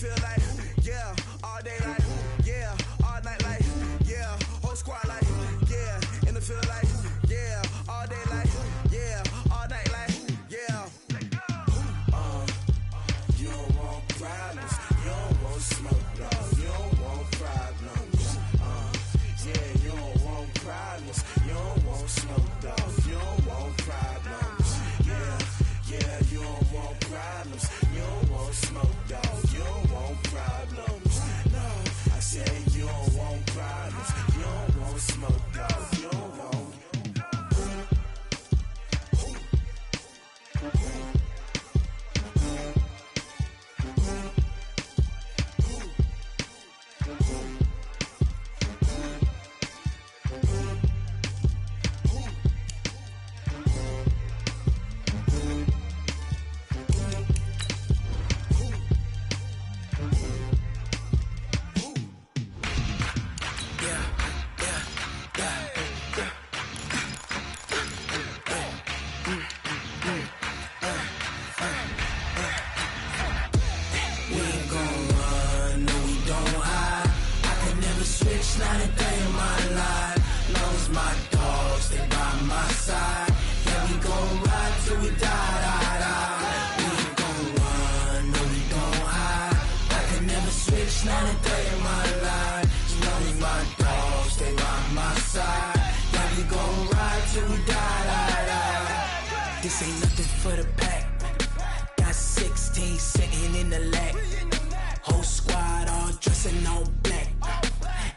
feel like, yeah, all day like, yeah, all night like, yeah, whole squad like, yeah, in the field like, yeah, all day like, yeah, all night like, yeah. You don't want problems, you don't want smoke, no, you don't want problems. Yeah, you don't want problems, you don't want smoke, dog, you don't want problems. Yeah, you don't want problems, you don't want smoke, dog, you don't want problems. No, I said you don't want problems, you don't want smoke, dog, you don't want. This ain't nothing for the pack. Got 16 sitting in the lap. Whole squad all dressing all black.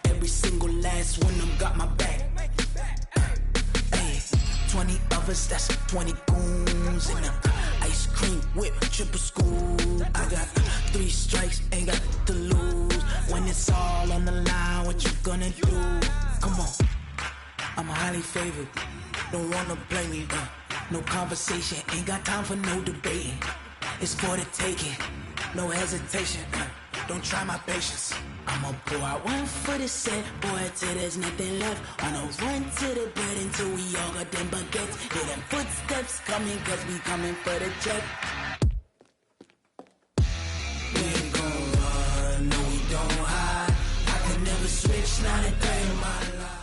Every single last one of them got my back. Hey, 20 of us, that's 20 goons in the ice cream whip, triple school. I got 3 strikes, ain't got to lose. When it's all on the line, what you gonna do? Come on, I'm highly favored. Don't wanna blame me, no conversation, ain't got time for no debating. It's for the taking, no hesitation, don't try my patience. I'ma pour out one for the set, boy, till there's nothing left. On a run to the bed until we all got them baguettes. Hear them footsteps coming, cause we coming for the check. We ain't gon' run, no we don't hide. I can never switch, not a day in my life.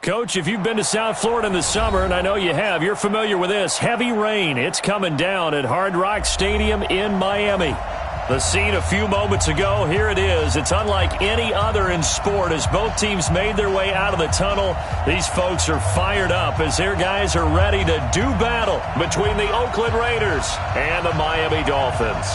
Coach, if you've been to South Florida in the summer, and I know you have, you're familiar with this. Heavy rain. It's coming down at Hard Rock Stadium in Miami. The scene a few moments ago, here it is. It's unlike any other in sport as both teams made their way out of the tunnel. These folks are fired up as their guys are ready to do battle between the Oakland Raiders and the Miami Dolphins.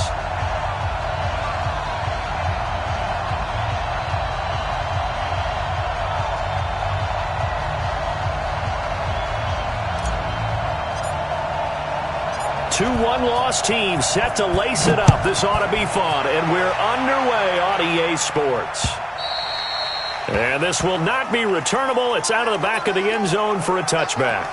Two one-loss teams set to lace it up. This ought to be fun, and we're underway on EA Sports. And this will not be returnable. It's out of the back of the end zone for a touchback.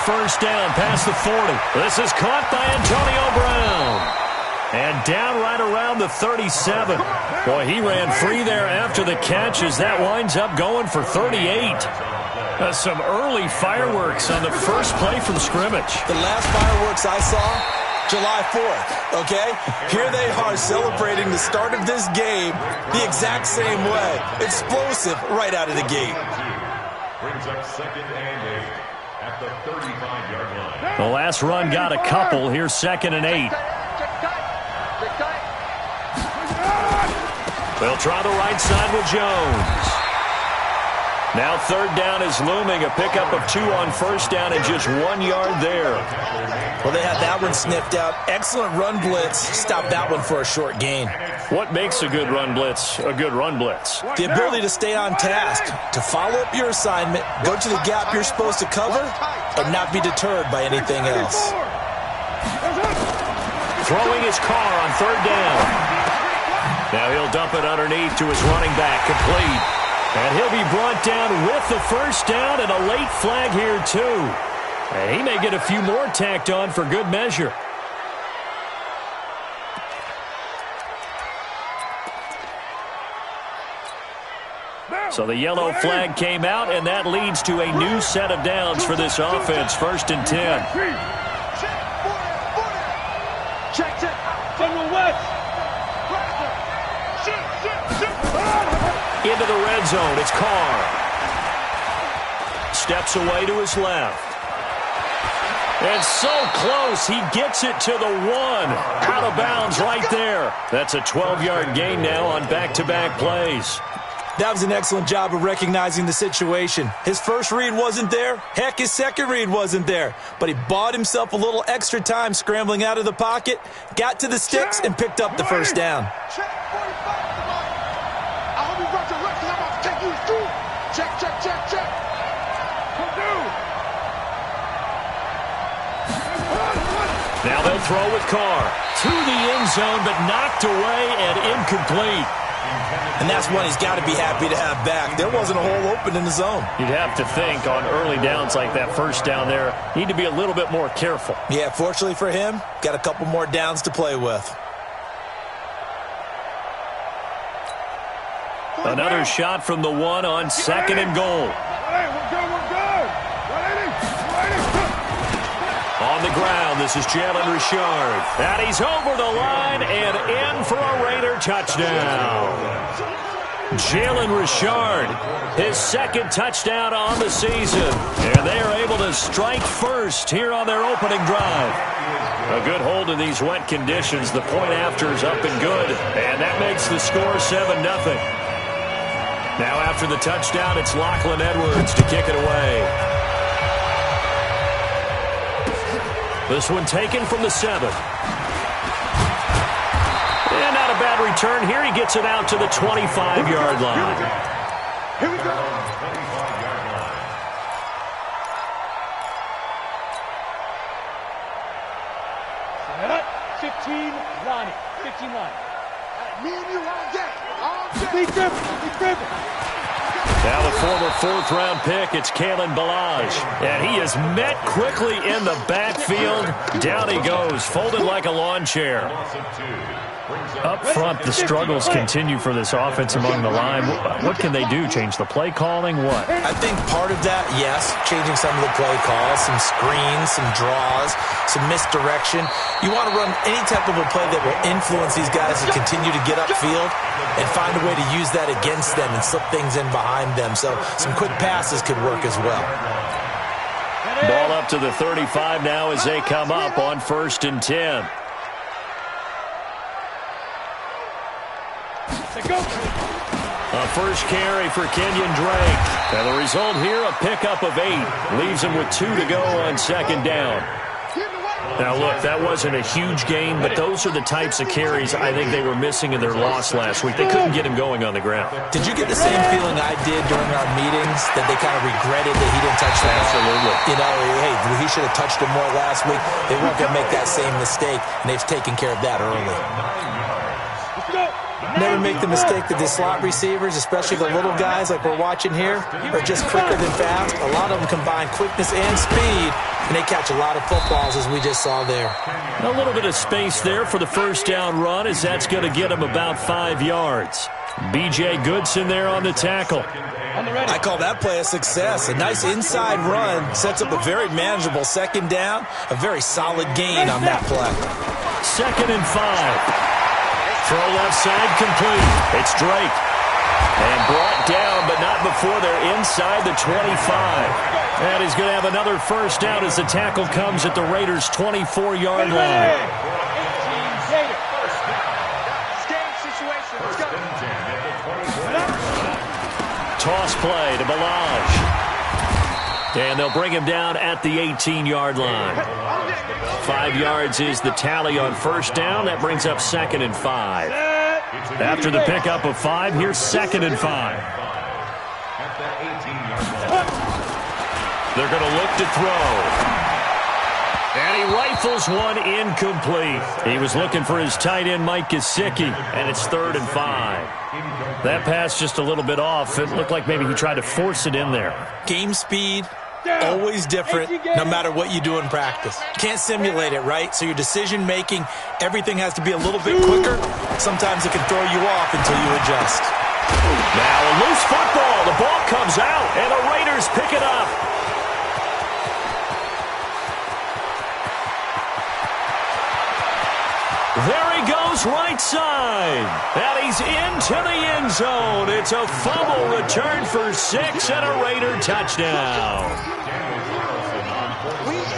First down past the 40. This is caught by Antonio Brown. And down right around the 37. Boy, he ran free there after the catch as that winds up going for 38. Some early fireworks on the first play from scrimmage. The last fireworks I saw, July 4th, okay? Here they are celebrating the start of this game the exact same way. Explosive right out of the gate. Brings up 2nd and 8. At the 35-yard line. The last run got a couple. Here's 2nd and 8. They'll try the right side with Jones. Now 3rd down is looming. A pickup of 2 on first down and just 1 yard there. Well, they had that one sniffed out. Excellent run blitz. Stop that one for a short gain. What makes a good run blitz a good run blitz? The ability to stay on task, to follow up your assignment, go to the gap you're supposed to cover, and not be deterred by anything else. Throwing his car on 3rd down. Now he'll dump it underneath to his running back, complete. And he'll be brought down with the first down and a late flag here, too. And he may get a few more tacked on for good measure. So the yellow flag came out, and that leads to a new set of downs for this offense. 1st and 10. Into the red zone, it's Carr. Steps away to his left. And so close, he gets it to the 1. Out of bounds right there. That's a 12-yard gain now on back-to-back plays. That was an excellent job of recognizing the situation. His first read wasn't there. Heck, his second read wasn't there. But he bought himself a little extra time scrambling out of the pocket, got to the sticks, and picked up the first down. Now they'll throw with Carr. To the end zone, but knocked away and incomplete. And that's one he's got to be happy to have back. There wasn't a hole open in the zone. You'd have to think on early downs like that first down there, need to be a little bit more careful. Yeah, fortunately for him, got a couple more downs to play with. Another shot from the 1 on 2nd and goal. On the ground, this is Jalen Richard. And he's over the line and in for a Raider touchdown. Jalen Richard, his 2nd touchdown on the season. And they are able to strike first here on their opening drive. A good hold in these wet conditions. The point after is up and good. And that makes the score 7-0. Now after the touchdown, it's Lachlan Edwards to kick it away. This one taken from the 7. And not a bad return here. He gets it out to the 25-yard line. Here we go. 15 line. 15 line. Me and you all day. Be driven. Now the former 4th-round pick, it's Kalen Ballage. And he is met quickly in the backfield. Down he goes, folded like a lawn chair. Up front, the struggles continue for this offense among the line. What can they do? Change the play calling? What? I think part of that, yes, changing some of the play calls, some screens, some draws, some misdirection. You want to run any type of a play that will influence these guys to continue to get upfield and find a way to use that against them and slip things in behind them. So some quick passes could work as well. Ball up to the 35 now as they come up on 1st and 10. A first carry for Kenyon Drake. And the result here, a pickup of 8. Leaves him with 2 to go on 2nd down. Now, look, that wasn't a huge gain, but those are the types of carries I think they were missing in their loss last week. They couldn't get him going on the ground. Did you get the same feeling I did during our meetings, that they kind of regretted that he didn't touch the ball? Absolutely. You know, hey, he should have touched him more last week. They weren't going to make that same mistake, and they've taken care of that early. Never make the mistake that the slot receivers, especially the little guys like we're watching here, are just quicker than fast. A lot of them combine quickness and speed, and they catch a lot of footballs, as we just saw there. A little bit of space there for the first down run, as that's going to get him about 5 yards. B.J. Goodson there on the tackle. I call that play a success. A nice inside run sets up a very manageable 2nd down, a very solid gain on that play. 2nd and 5. Throw left side complete. It's Drake. And brought down, but not before they're inside the 25. And he's going to have another first down as the tackle comes at the Raiders' 24-yard line. Toss play to Ballage. And they'll bring him down at the 18-yard line. 5 yards is the tally on first down. That brings up 2nd and 5. After the pickup of 5, here's 2nd and 5. They're going to look to throw. And he rifles one incomplete. He was looking for his tight end, Mike Gesicki, and it's 3rd and 5. That pass just a little bit off. It looked like maybe he tried to force it in there. Game speed, always different, no matter what you do in practice. Can't simulate it, right? So your decision-making, everything has to be a little bit quicker. Sometimes it can throw you off until you adjust. Now a loose football. The ball comes out, and the Raiders pick it up. There he goes right side. And he's into the end zone. It's a fumble return for 6 and a Raider touchdown.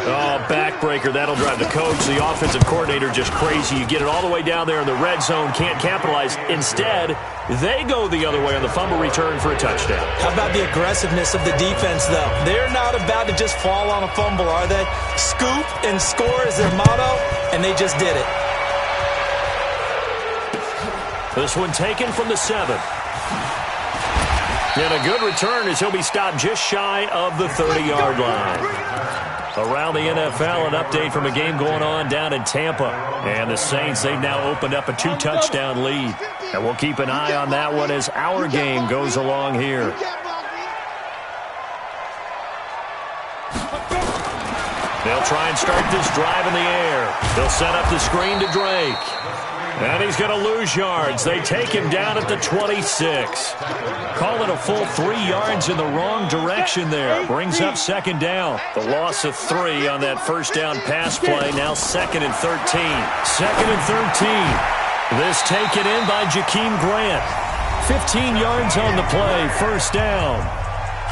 Oh, backbreaker. That'll drive the coach, the offensive coordinator, just crazy. You get it all the way down there in the red zone, can't capitalize. Instead, they go the other way on the fumble return for a touchdown. How about the aggressiveness of the defense, though? They're not about to just fall on a fumble, are they? Scoop and score is their motto, and they just did it. This one taken from the 7. And a good return as he'll be stopped just shy of the 30-yard line. Around the NFL, an update from a game going on down in Tampa. And the Saints, they've now opened up a 2-touchdown lead. And we'll keep an eye on that one as our game goes along here. They'll try and start this drive in the air. They'll set up the screen to Drake. And he's going to lose yards. They take him down at the 26. Call it a full 3 yards in the wrong direction there. Brings up 2nd down. The loss of 3 on that first down pass play. Now 2nd and 13. 2nd and 13. This taken in by Jakeem Grant. 15 yards on the play. First down.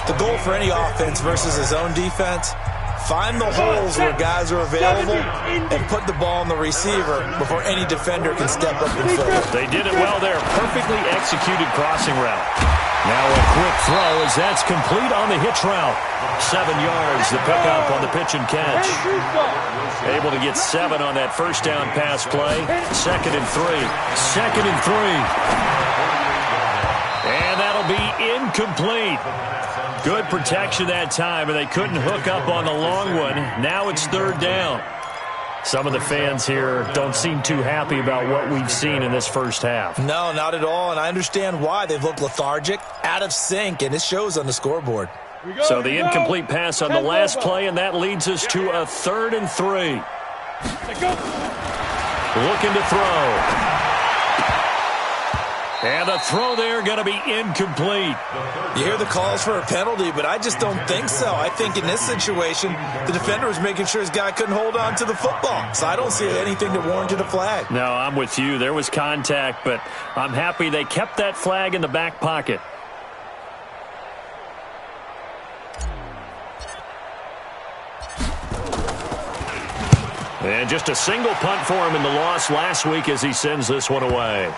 The goal for any offense versus his own defense, find the holes where guys are available and put the ball on the receiver before any defender can step up and fill it. They did it well there. Perfectly executed crossing route. Now a quick throw as that's complete on the hitch route. 7 yards to pick up on the pitch and catch. Able to get 7 on that first down pass play. 2nd and 3. 2nd and 3. And that'll be incomplete. Good protection that time, and they couldn't hook up on the long one. Now it's 3rd down. Some of the fans here don't seem too happy about what we've seen in this first half. No, not at all, and I understand why. They've looked lethargic, out of sync, and it shows on the scoreboard. So the incomplete pass on the last play, and that leads us to a 3rd and 3. Looking to throw. And the throw there going to be incomplete. You hear the calls for a penalty, but I just don't think so. I think in this situation, the defender was making sure his guy couldn't hold on to the football. So I don't see anything that warranted a flag. No, I'm with you. There was contact, but I'm happy they kept that flag in the back pocket. And just a single punt for him in the loss last week as he sends this one away.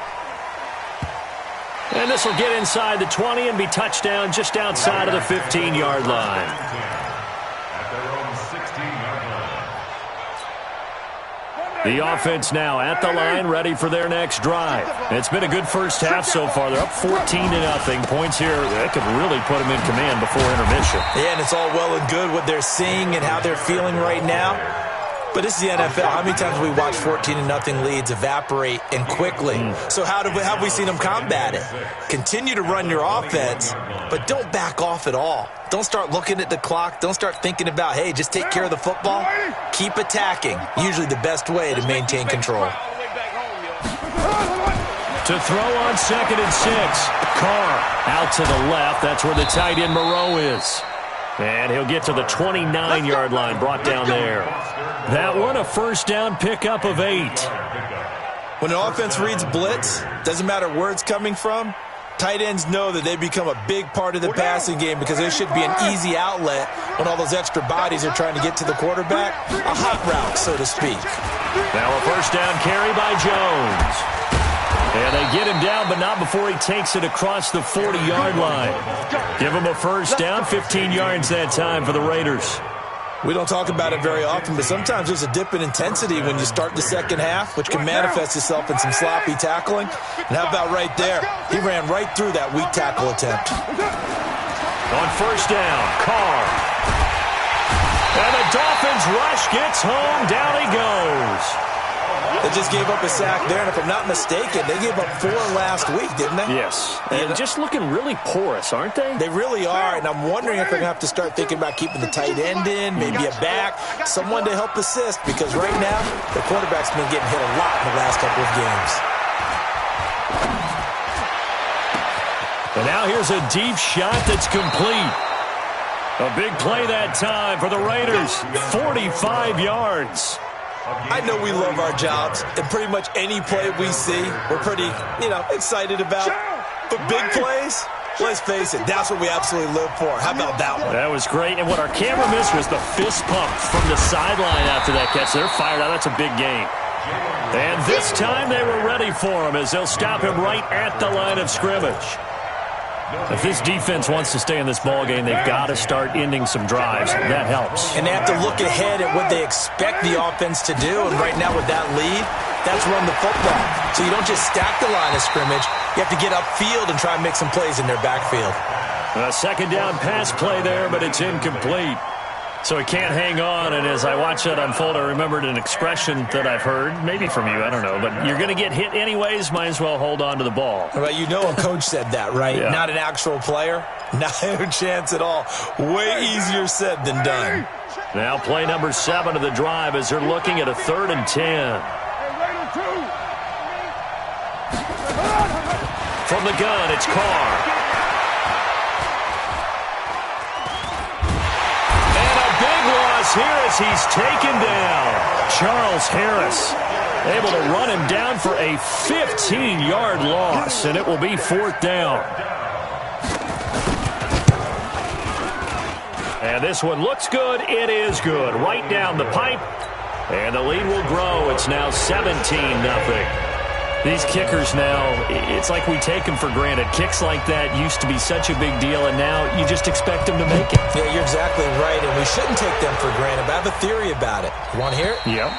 And this will get inside the 20 and be touchdown just outside of the 15-yard line. The offense now at the line, ready for their next drive. It's been a good first half so far. They're up 14-0. Points here, that could really put them in command before intermission. Yeah, and it's all well and good what they're seeing and how they're feeling right now. But this is the NFL. How many times have we watched 14-0 leads evaporate and quickly? So how have we seen them combat it? Continue to run your offense, but don't back off at all. Don't start looking at the clock. Don't start thinking about, hey, just take care of the football. Keep attacking. Usually the best way to maintain control. To throw on 2nd and 6. Carr out to the left. That's where the tight end Moreau is. And he'll get to the 29-yard line, brought down there. That one, a first down pickup of 8. When an offense reads blitz, doesn't matter where it's coming from, tight ends know that they become a big part of the passing game because there should be an easy outlet when all those extra bodies are trying to get to the quarterback. A hot route, so to speak. Now a first down carry by Jones. And they get him down, but not before he takes it across the 40-yard line. Give him a first down, 15 yards that time for the Raiders. We don't talk about it very often, but sometimes there's a dip in intensity when you start the second half, which can manifest itself in some sloppy tackling. And how about right there? He ran right through that weak tackle attempt. On first down, Carr. And the Dolphins Edge rush gets home. Down he goes. They just gave up a sack there, and if I'm not mistaken, they gave up 4 last week, didn't they? Yes. And just looking really porous, aren't they? They really are, and I'm wondering if they're going to have to start thinking about keeping the tight end in, maybe a back, someone to help assist, because right now, the quarterback's been getting hit a lot in the last couple of games. And now here's a deep shot that's complete. A big play that time for the Raiders. 45 yards. I know we love our jobs, and pretty much any play we see, we're pretty, excited about. But big plays, let's face it, that's what we absolutely live for. How about that one? That was great, and what our camera missed was the fist pump from the sideline after that catch. They're fired out. That's a big game. And this time they were ready for him as they'll stop him right at the line of scrimmage. If this defense wants to stay in this ballgame, they've got to start ending some drives. That helps. And they have to look ahead at what they expect the offense to do. And right now with that lead, that's run the football. So you don't just stack the line of scrimmage. You have to get upfield and try and make some plays in their backfield. A second down pass play there, but it's incomplete. So he can't hang on, and as I watch that unfold, I remembered an expression that I've heard, maybe from you, I don't know, but you're going to get hit anyways, might as well hold on to the ball. Well, a coach said that, right? Yeah. Not an actual player? Not a chance at all. Way easier said than done. Now play number 7 of the drive as they're looking at a 3rd and 10. From the gun, it's Carr. Here as he's taken down. Charles Harris able to run him down for a 15-yard loss, and it will be 4th down. And this one looks good. It is good. Right down the pipe, and the lead will grow. It's now 17-0. These kickers now, it's like we take them for granted. Kicks like that used to be such a big deal, and now you just expect them to make it. Yeah, you're exactly right, and we shouldn't take them for granted, but I have a theory about it. You want to hear it? Yep.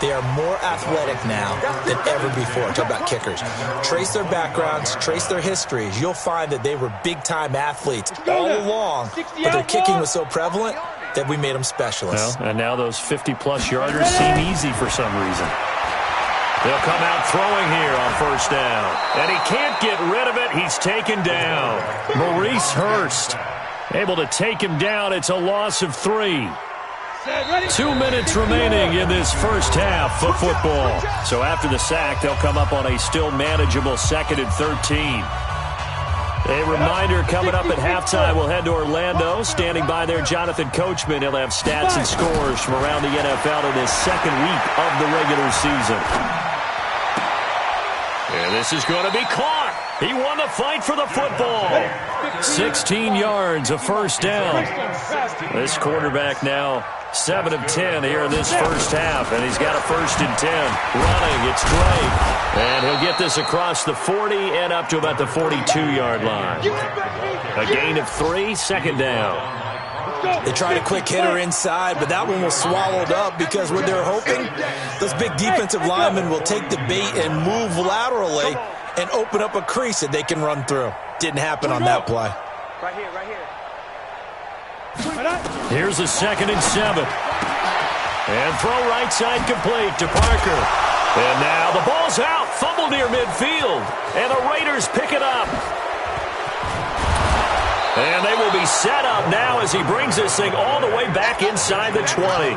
They are more athletic now than ever before. Talk about kickers. Trace their backgrounds, trace their histories. You'll find that they were big-time athletes all along, but their kicking was so prevalent that we made them specialists. Well, and now those 50-plus yarders seem easy for some reason. They'll come out throwing here on 1st down. And he can't get rid of it. He's taken down. Maurice Hurst able to take him down. It's a loss of 3. 2 minutes remaining in this first half of football. So after the sack, they'll come up on a still manageable 2nd and 13. A reminder coming up at halftime, we'll head to Orlando. Standing by there, Jonathan Coachman. He'll have stats and scores from around the NFL in his 2nd week of the regular season. And this is going to be caught. He won the fight for the football. 16 yards, a 1st down. This quarterback now 7 of 10 here in this first half, and he's got a 1st and 10. Running, it's Drake. And he'll get this across the 40 and up to about the 42-yard line. A gain of 3, 2nd down. They tried a quick hitter inside, but that one was swallowed up because what they're hoping, those big defensive linemen will take the bait and move laterally and open up a crease that they can run through. Didn't happen on that play. Right here. Here's a 2nd and 7. And throw right side complete to Parker. And now the ball's out. Fumble near midfield. And the Raiders pick it up. And they will be set up now as he brings this thing all the way back inside the 20.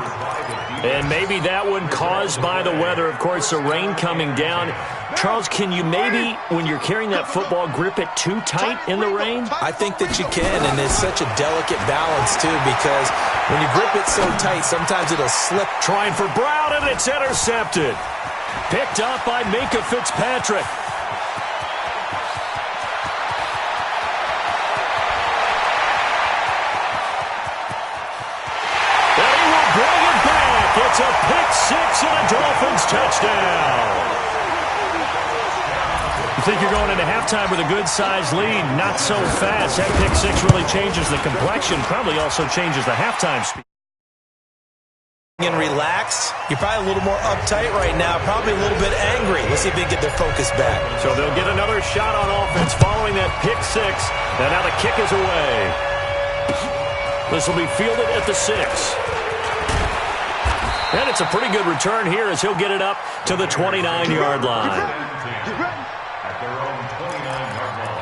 And maybe that one caused by the weather. Of course, the rain coming down. Charles, can you maybe, when you're carrying that football, grip it too tight in the rain? I think that you can, and it's such a delicate balance, too, because when you grip it so tight, sometimes it'll slip. Trying for Brown, and it's intercepted. Picked up by Minkah Fitzpatrick. It's a pick 6 and a Dolphins touchdown. You think you're going into halftime with a good-sized lead? Not so fast. That pick 6 really changes the complexion, probably also changes the halftime speed. And relaxed. You're probably a little more uptight right now, probably a little bit angry. Let's see if they can get their focus back. So they'll get another shot on offense following that pick 6. And now the kick is away. This will be fielded at the 6. And it's a pretty good return here as he'll get it up to the 29-yard line. At their own 29-yard line.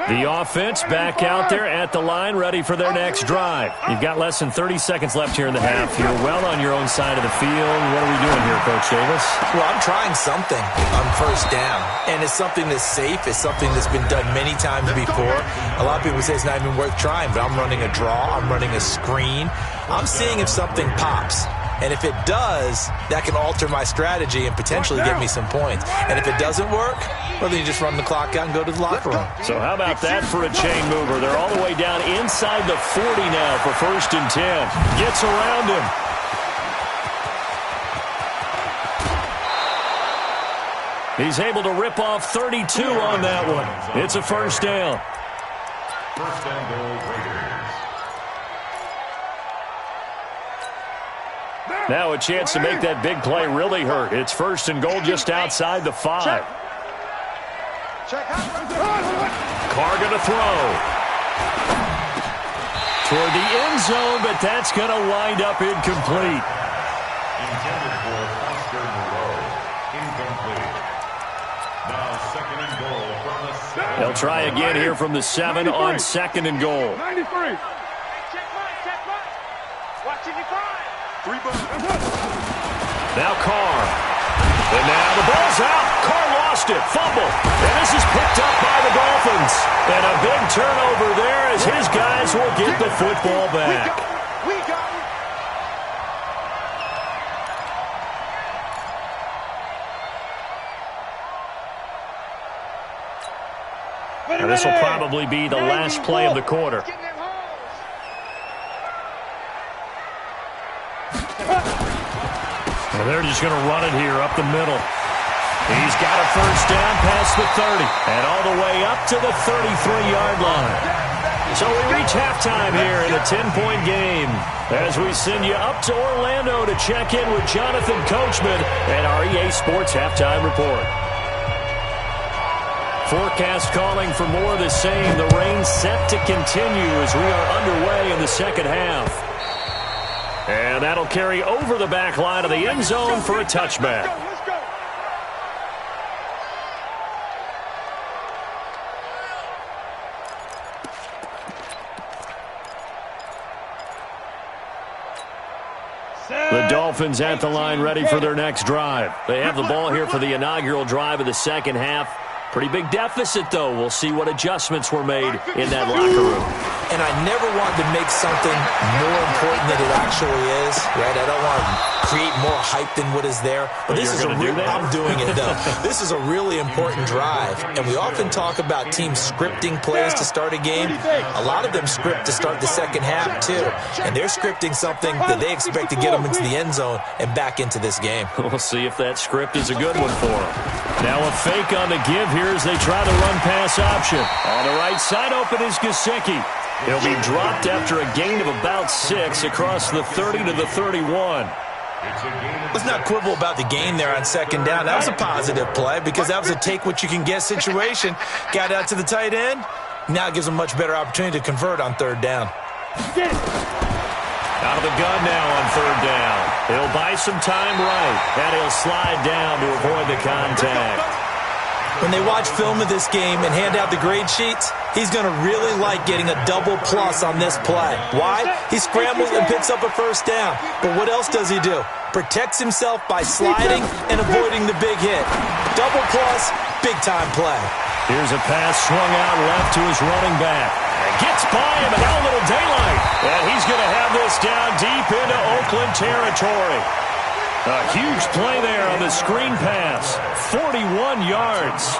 The offense back out there at the line, ready for their next drive. You've got less than 30 seconds left here in the half. You're well on your own side of the field. What are we doing here, Coach Davis? Well, I'm trying something on first down, and it's something that's safe. It's something that's been done many times before. A lot of people say it's not even worth trying, but I'm running a draw. I'm running a screen. I'm seeing if something pops. And if it does, that can alter my strategy and potentially get me some points. And if it doesn't work, well, then you just run the clock out and go to the locker room. So how about that for a chain mover? They're all the way down inside the 40 now for 1st and 10. Gets around him. He's able to rip off 32 on that one. It's a 1st down. 1st and goal, Raiders. Now a chance to make that big play really hurt. It's 1st and goal just outside the 5. Carr going to throw. Toward the end zone, but that's going to wind up incomplete. Intended for Foster Moreau. Incomplete. Now 2nd and goal from the 7. They'll try again here from the 7 on 2nd and goal. 93. Check one. Watching the 5. Now Carr. And now the ball's out. Carr lost it. Fumble. And this is picked up by the Dolphins. And a big turnover there as his guys will get the football back. We got it. And this will probably be the last play of the quarter. And they're just going to run it here up the middle. He's got a 1st down past the 30 and all the way up to the 33-yard line. So we reach halftime here in a 10-point game as we send you up to Orlando to check in with Jonathan Coachman and our EA Sports Halftime Report. Forecast calling for more of the same. The rain set to continue as we are underway in the 2nd half. And that'll carry over the back line of the end zone for a touchback. Let's go. The Dolphins at the line ready for their next drive. They have the ball here for the inaugural drive of the 2nd half. Pretty big deficit, though. We'll see what adjustments were made in that locker room. And I never want to make something more important than it actually is, right? I don't want to create more hype than what is there. But this is a real, I'm doing it, though. This is a really important drive. And we often talk about teams scripting plays to start a game. A lot of them script to start the 2nd half, too. And they're scripting something that they expect to get them into the end zone and back into this game. We'll see if that script is a good one for them. Now a fake on the give here as they try the run-pass option. On the right side, open is Gesicki. He'll be dropped after a gain of about 6 across the 30 to the 31. Let's not quibble about the gain there on 2nd down. That was a positive play because that was a take-what-you-can-get situation. Got out to the tight end. Now it gives them a much better opportunity to convert on 3rd down. Out of the gun now on 3rd down. He'll buy some time right, and he'll slide down to avoid the contact. When they watch film of this game and hand out the grade sheets, he's going to really like getting a double plus on this play. Why? He scrambles and picks up a 1st down. But what else does he do? Protects himself by sliding and avoiding the big hit. Double plus, big-time play. Here's a pass swung out left to his running back. Gets by him, and now a little daylight. And he's going to have this down deep into Oakland territory. A huge play there on the screen pass. 41 yards.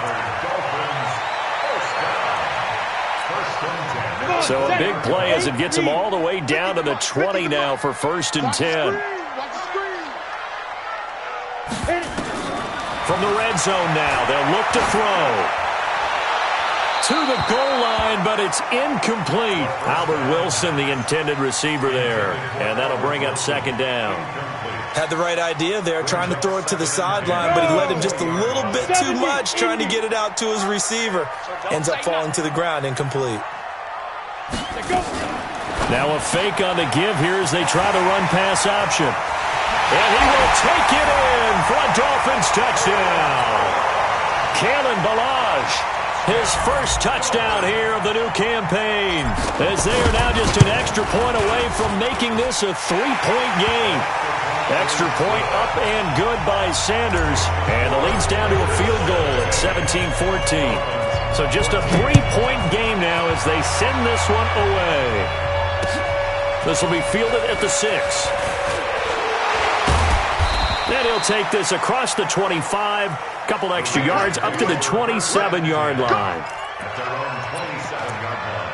So a big play as it gets him all the way down to the 20 now for 1st and 10. From the red zone now, they'll look to throw. To the goal line, but it's incomplete. Albert Wilson, the intended receiver there. And that'll bring up 2nd down. Had the right idea there, trying to throw it to the sideline, but he let him just a little bit bit too much trying to get it out to his receiver. Ends up falling to the ground, incomplete. Now a fake on the give here as they try the run-pass option. And he will take it in for a Dolphins touchdown. Kalen Ballage, his first touchdown here of the new campaign, as they are now just an extra point away from making this a 3-point game. Extra point up and good by Sanders, and the lead's down to a field goal at 17-14. So just a 3-point game now as they send this one away. This will be fielded at the 6. And he'll take this across the 25, couple extra yards up to the 27-yard line. At their own 27-yard line.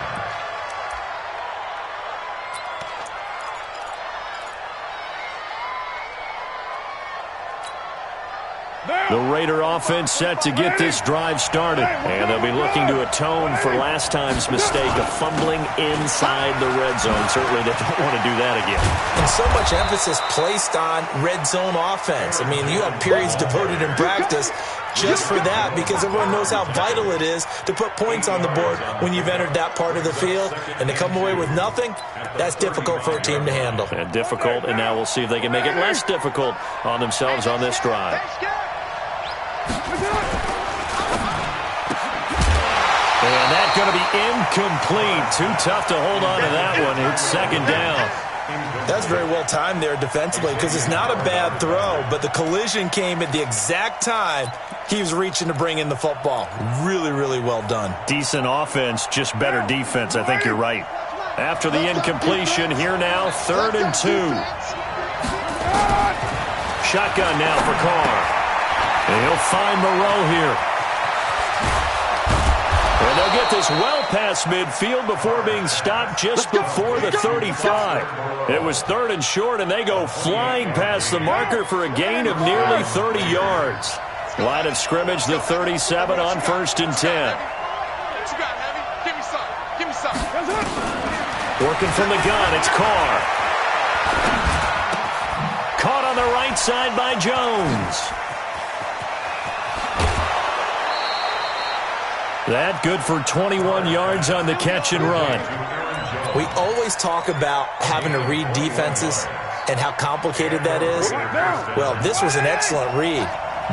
The Raider offense set to get this drive started. And they'll be looking to atone for last time's mistake of fumbling inside the red zone. Certainly they don't want to do that again. And so much emphasis placed on red zone offense. I mean, you have periods devoted in practice just for that because everyone knows how vital it is to put points on the board when you've entered that part of the field. And to come away with nothing, that's difficult for a team to handle. And difficult, and now we'll see if they can make it less difficult on themselves on this drive. And that's going to be incomplete. Too tough to hold on to that one. It's second down. That's very well timed there defensively because it's not a bad throw, but the collision came at the exact time he was reaching to bring in the football. Really, really well done. Decent offense, just better defense. I think you're right. After the incompletion, here now, 3rd and 2. Shotgun now for Carr. And he'll find Moreau here. And they'll get this well past midfield before being stopped just before the 35. It was 3rd and short, and they go flying past the marker for a gain of nearly 30 yards. Line of scrimmage, the 37 on 1st and 10. Working from the gun, it's Carr. Caught on the right side by Jones. That good for 21 yards on the catch and run. We always talk about having to read defenses and how complicated that is. Well, this was an excellent read.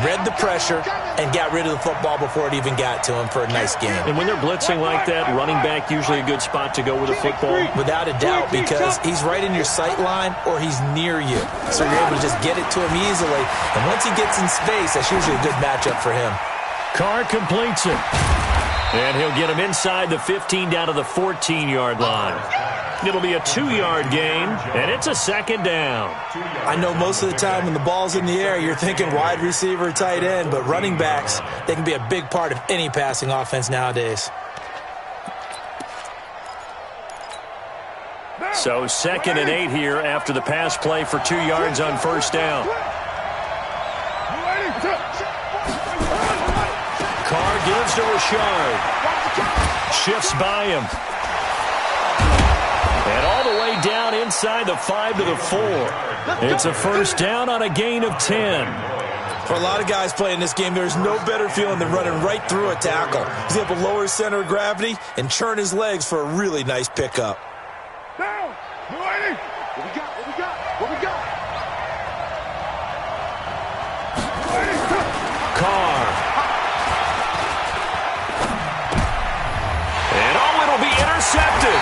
Read the pressure and got rid of the football before it even got to him for a nice game. And when they're blitzing like that, running back usually a good spot to go with the football? Without a doubt, because he's right in your sight line or he's near you. So you're able to just get it to him easily. And once he gets in space, that's usually a good matchup for him. Carr completes it. And he'll get him inside the 15 down to the 14-yard line. It'll be a 2-yard gain, and it's a second down. I know most of the time when the ball's in the air, you're thinking wide receiver, tight end, but running backs, they can be a big part of any passing offense nowadays. So 2nd and 8 here after the pass play for 2 yards on 1st down. Carr gives to Richard. Shifts by him. And all the way down inside the 5 to the 4. It's a 1st down on a gain of 10. For a lot of guys playing this game, there's no better feeling than running right through a tackle. He's able to lower his center of gravity and churn his legs for a really nice pickup. Down. What we got? What we got? What we got? Carr. And it'll be intercepted.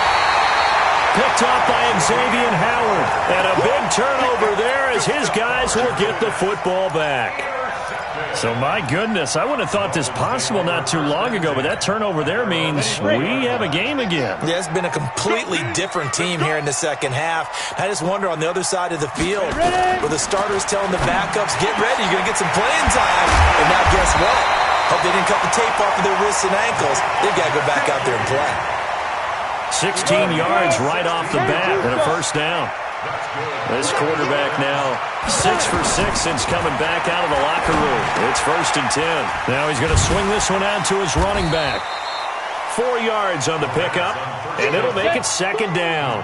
Picked off by Xavier Howard. And a big turnover there as his guys will get the football back. So, my goodness, I wouldn't have thought this possible not too long ago, but that turnover there means we have a game again. Yeah, it's been a completely different team here in the second half. I just wonder on the other side of the field, where the starters telling the backups, get ready, you're going to get some playing time. And now guess what? Hope they didn't cut the tape off of their wrists and ankles. They've got to go back out there and play. 16 yards right off the bat and a 1st down. This quarterback now 6 for 6 since coming back out of the locker room. It's 1st and 10. Now he's going to swing this one out to his running back. 4 yards on the pickup, and it'll make it 2nd down.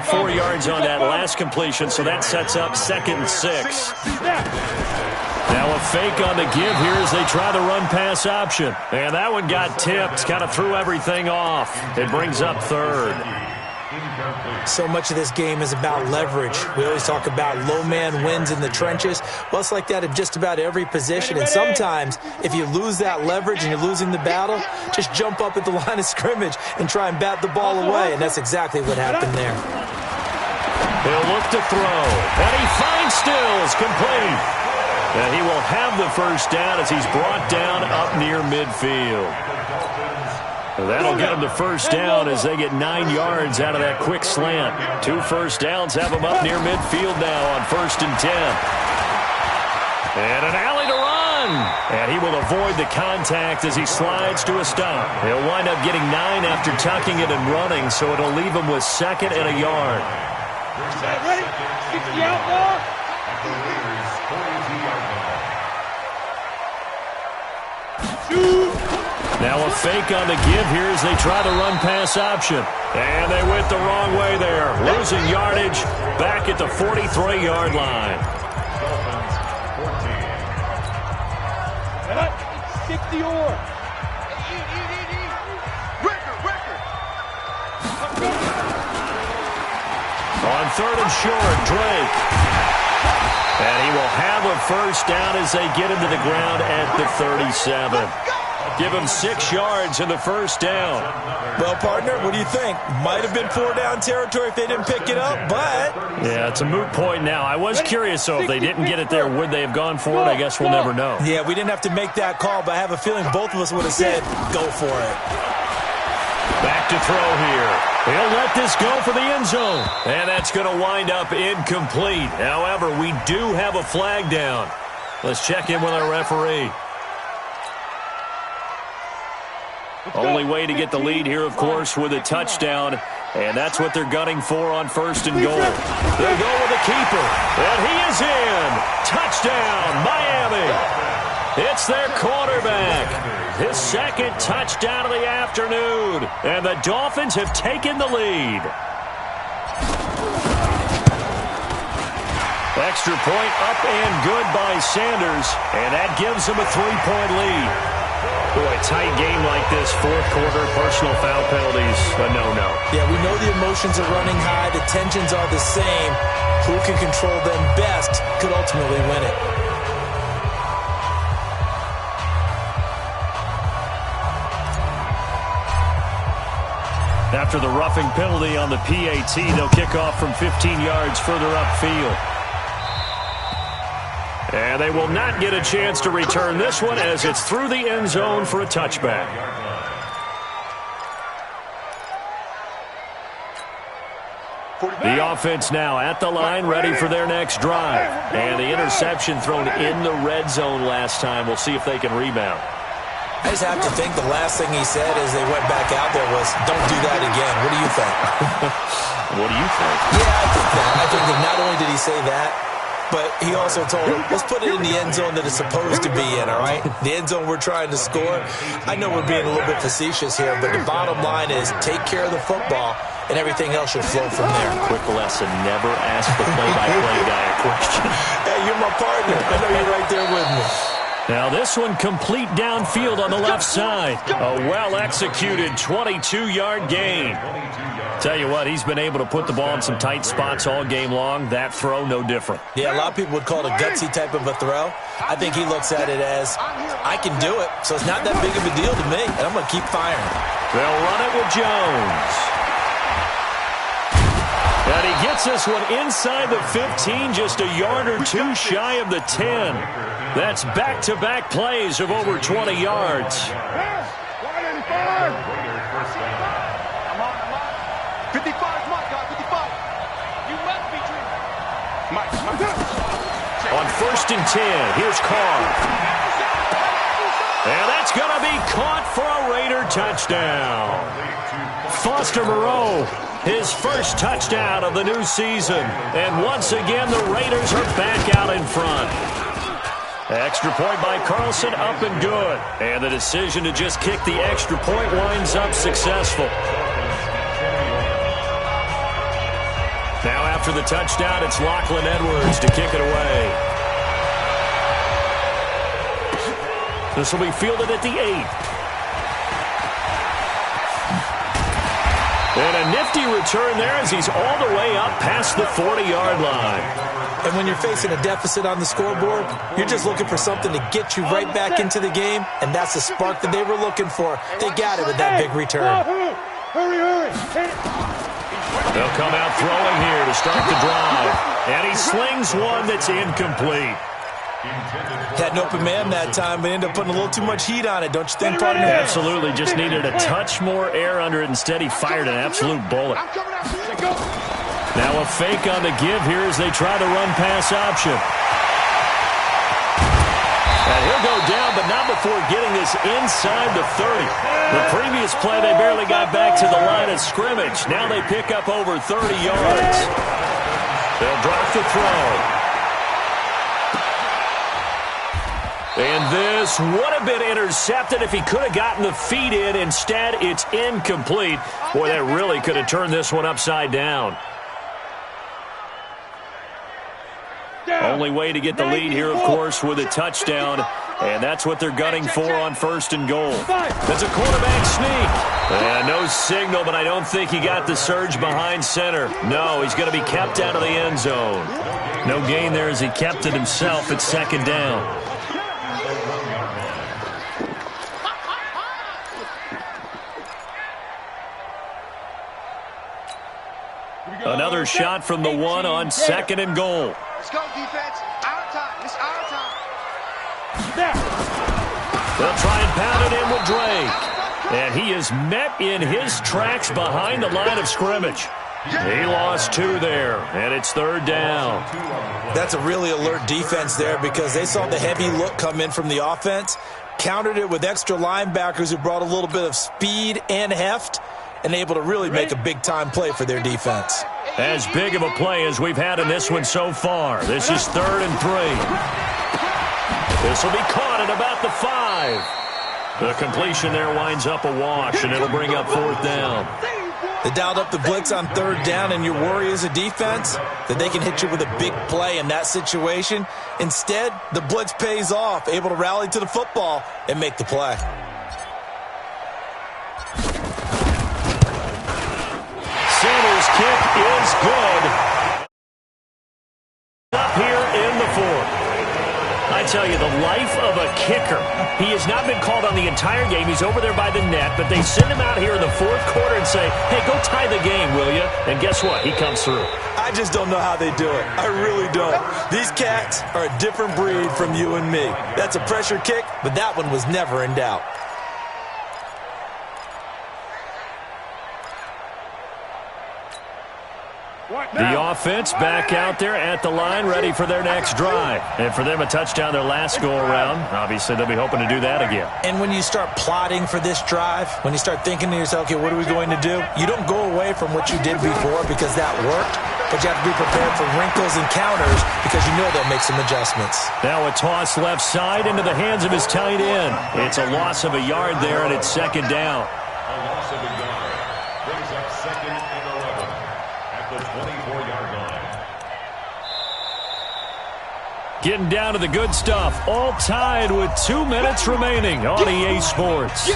4 yards on that last completion, so that sets up 2nd and 6. Now a fake on the give here as they try the run-pass option. And that one got tipped, kind of threw everything off. It brings up third. So much of this game is about leverage. We always talk about low man wins in the trenches. Well, it's like that in just about every position. And sometimes, if you lose that leverage and you're losing the battle, just jump up at the line of scrimmage and try and bat the ball away. And that's exactly what happened there. He'll look to throw. And he finds Stills, complete. And he will have the first down as he's brought down up near midfield. That'll get him the first down as they get 9 yards out of that quick slant. 2 first downs have him up near midfield now on 1st and 10. And an alley to run. And he will avoid the contact as he slides to a stop. He'll wind up getting 9 after tucking it and running, so it'll leave him with 2nd and a yard. Ready? 60 out more. Now a fake on the give here as they try the run-pass option. And they went the wrong way there. Losing yardage back at the 43-yard line. 60 or. On 3rd and short, Drake. And he will have a first down as they get him to the ground at the 37. Give him 6 yards in the first down. Well, partner, what do you think? Might have been 4-down territory if they didn't pick it up, but... Yeah, it's a moot point now. I was curious, so if they didn't get it there, would they have gone for it? I guess we'll never know. Yeah, we didn't have to make that call, but I have a feeling both of us would have said, go for it. Back to throw here. He'll let this go for the end zone. And that's going to wind up incomplete. However, we do have a flag down. Let's check in with our referee. Only way to get the lead here, of course, with a touchdown. And that's what they're gunning for on 1st and goal. They'll go with the keeper. And he is in. Touchdown, Miami. It's their quarterback. His 2nd touchdown of the afternoon. And the Dolphins have taken the lead. Extra point up and good by Sanders. And that gives them a 3-point lead. Boy, tight game like this, 4th quarter, personal foul penalties, a no-no. Yeah, we know the emotions are running high, the tensions are the same. Who can control them best could ultimately win it. After the roughing penalty on the PAT, they'll kick off from 15 yards further upfield. And they will not get a chance to return this one as it's through the end zone for a touchback. The offense now at the line, ready for their next drive. And the interception thrown in the red zone last time. We'll see if they can rebound. I just have to think the last thing he said as they went back out there was, don't do that again. What do you think? What do you think? Yeah, I think that. I think that not only did he say that, but he also told him, let's put it in the end zone that it's supposed to be in, all right? The end zone we're trying to score. I know we're being a little bit facetious here, but the bottom line is take care of the football, and everything else should flow from there. Quick lesson, never ask the play-by-play guy a question. Hey, you're my partner. I know you're right there with me. Now this one complete downfield on the left side. A well-executed 22-yard gain. Tell you what, he's been able to put the ball in some tight spots all game long. That throw, no different. Yeah, a lot of people would call it a gutsy type of a throw. I think he looks at it as, I can do it, so it's not that big of a deal to me, and I'm going to keep firing. They'll run it with Jones. And he gets this one inside the 15, just a yard or two shy of the 10. That's back-to-back plays of over 20 yards. 55, Mike, 55. You must be dreaming. Mike. On 1st and 10, here's Carr. And that's going to be caught for a Raider touchdown. Foster Moreau, his first touchdown of the new season. And once again, the Raiders are back out in front. Extra point by Carlson, up and good. And the decision to just kick the extra point winds up successful. Now after the touchdown, it's Lachlan Edwards to kick it away. This will be fielded at the 8. And a nifty return there as he's all the way up past the 40-yard line. And when you're facing a deficit on the scoreboard, you're just looking for something to get you right back into the game, and that's the spark that they were looking for. They got it with that big return. Hurry. They'll come out throwing here to start the drive. And he slings one that's incomplete. Had an open man that time, but ended up putting a little too much heat on it, don't you think, partner? Absolutely. Just needed a touch more air under it. Instead, he fired an absolute bullet. Now a fake on the give here as they try to run pass option. And he'll go down, but not before getting this inside the 30. The previous play, they barely got back to the line of scrimmage. Now they pick up over 30 yards. They'll drop the throw. And this would have been intercepted if he could have gotten the feet in. Instead, it's incomplete. Boy, that really could have turned this one upside down. Only way to get the lead here, of course, with a touchdown. And that's what they're gunning for on 1st and goal. That's a quarterback sneak. And no signal, but I don't think he got the surge behind center. No, he's going to be kept out of the end zone. No gain there as he kept it himself at 2nd down. Another shot from the 1 on 2nd and goal. Let's go, defense. Our time. It's our time. They'll try and pound it in with Drake. And he is met in his tracks behind the line of scrimmage. He lost 2 there, and it's 3rd down. That's a really alert defense there because they saw the heavy look come in from the offense, countered it with extra linebackers who brought a little bit of speed and heft, and able to really make a big-time play for their defense. As big of a play as we've had in this one so far. This is 3rd and 3. This will be caught at about the 5. The completion there winds up a wash, and it'll bring up 4th down. They dialed up the blitz on 3rd down, and your worry as a defense that they can hit you with a big play in that situation. Instead, the blitz pays off, able to rally to the football and make the play. Sanders' kick is good. Up here in the 4th. I tell you, the life of a kicker. He has not been called on the entire game. He's over there by the net, but they send him out here in the 4th quarter and say, hey, go tie the game, will you? And guess what? He comes through. I just don't know how they do it. I really don't. These cats are a different breed from you and me. That's a pressure kick, but that one was never in doubt. The offense back out there at the line, ready for their next drive. And for them, a touchdown their last go-around. Obviously, they'll be hoping to do that again. And when you start plotting for this drive, when you start thinking to yourself, okay, what are we going to do? You don't go away from what you did before because that worked, but you have to be prepared for wrinkles and counters because you know they'll make some adjustments. Now a toss left side into the hands of his tight end. It's a loss of a yard there, and it's 2nd down. A loss of a yard brings up 2nd and 11 at the 24-yard line. Getting down to the good stuff. All tied with 2 minutes remaining on EA Sports.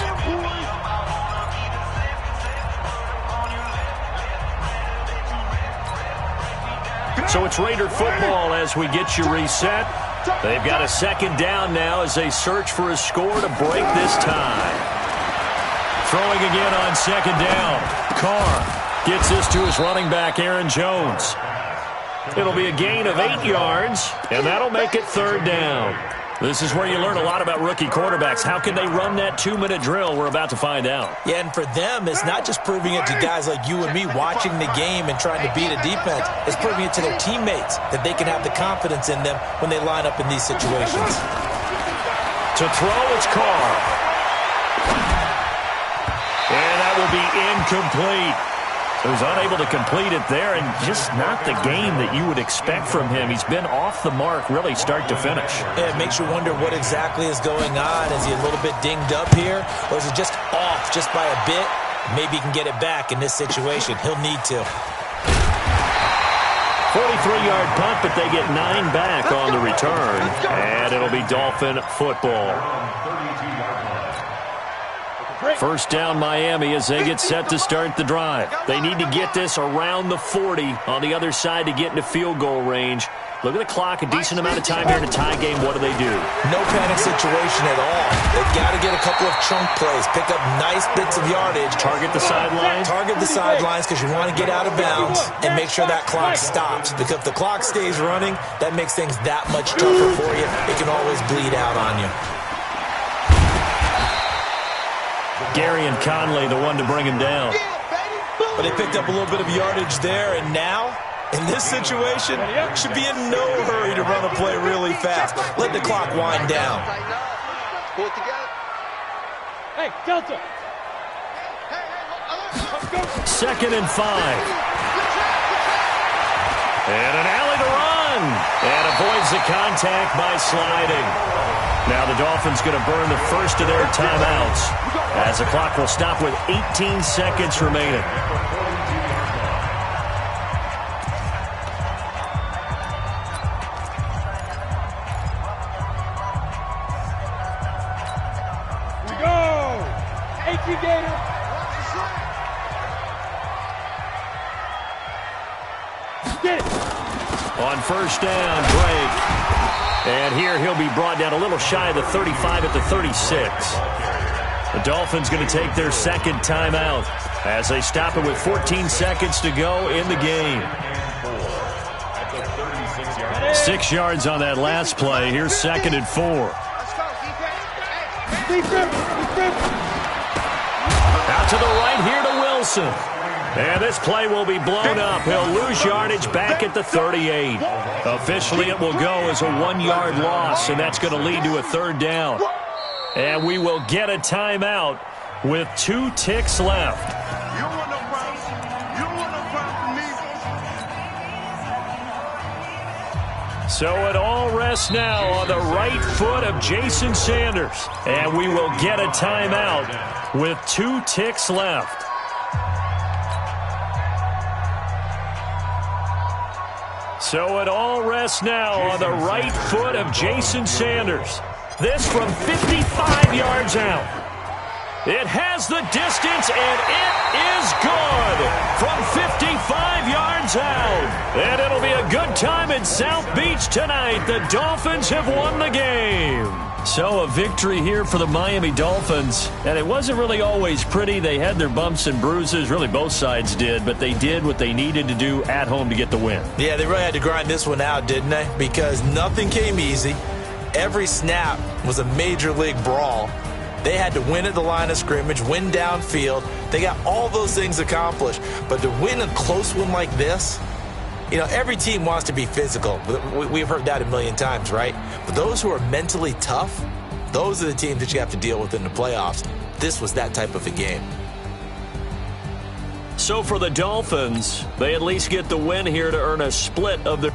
So it's Raider football as we get you reset. They've got a 2nd down now as they search for a score to break this tie. Throwing again on 2nd down. Carr gets this to his running back, Aaron Jones. It'll be a gain of 8 yards, and that'll make it 3rd down. This is where you learn a lot about rookie quarterbacks. How can they run that 2-minute drill? We're about to find out. Yeah, and for them, it's not just proving it to guys like you and me watching the game and trying to beat a defense. It's proving it to their teammates that they can have the confidence in them when they line up in these situations. To throw, it's Carr. And that will be incomplete. He was unable to complete it there, and just not the game that you would expect from him. He's been off the mark, really, start to finish. Yeah, it makes you wonder what exactly is going on. Is he a little bit dinged up here, or is it just off just by a bit? Maybe he can get it back in this situation. He'll need to. 43-yard punt, but they get 9 back on the return. And it'll be Dolphin football. First down Miami as they get set to start the drive. They need to get this around the 40 on the other side to get into field goal range. Look at the clock, a decent amount of time here in a tie game. What do? No panic situation at all. They've got to get a couple of chunk plays, pick up nice bits of yardage. Target the sidelines? Target the sidelines because you want to get out of bounds and make sure that clock stops. Because if the clock stays running, that makes things that much tougher for you. It can always bleed out on you. Gary and Conley, the one to bring him down. But they picked up a little bit of yardage there, and now, in this situation, should be in no hurry to run a play really fast. Let the clock wind down. Hey, Delta. 2nd and 5. And an alley to run. And avoids the contact by sliding. Now the Dolphins going to burn the first of their timeouts as the clock will stop with 18 seconds remaining. We go! 18 Gator. Get it. On first down, Drake. And here he'll be brought down a little shy of the 35 at the 36. The Dolphins going to take their second timeout as they stop it with 14 seconds to go in the game. 6 yards on that last play. Here's 2nd and 4. Out to the right here to Wilson. And this play will be blown up. He'll lose yardage back at the 38. Officially, it will go as a 1-yard loss, and that's going to lead to a 3rd down. And we will get a timeout with 2 ticks left. You don't want no problems. You don't want no problems from me. So it all rests now on the right foot of Jason Sanders. And we will get a timeout with 2 ticks left. So it all rests now on the right foot of Jason Sanders. This from 55 yards out. It has the distance, and it is good from 55 yards out. And it'll be a good time in South Beach tonight. The Dolphins have won the game. So a victory here for the Miami Dolphins. And it wasn't really always pretty. They had their bumps and bruises. Really, both sides did. But they did what they needed to do at home to get the win. Yeah, they really had to grind this one out, didn't they? Because nothing came easy. Every snap was a major league brawl. They had to win at the line of scrimmage, win downfield. They got all those things accomplished. But to win a close one like this, you know, every team wants to be physical. We've heard that a million times, right? But those who are mentally tough, those are the teams that you have to deal with in the playoffs. This was that type of a game. So for the Dolphins, they at least get the win here to earn a split of their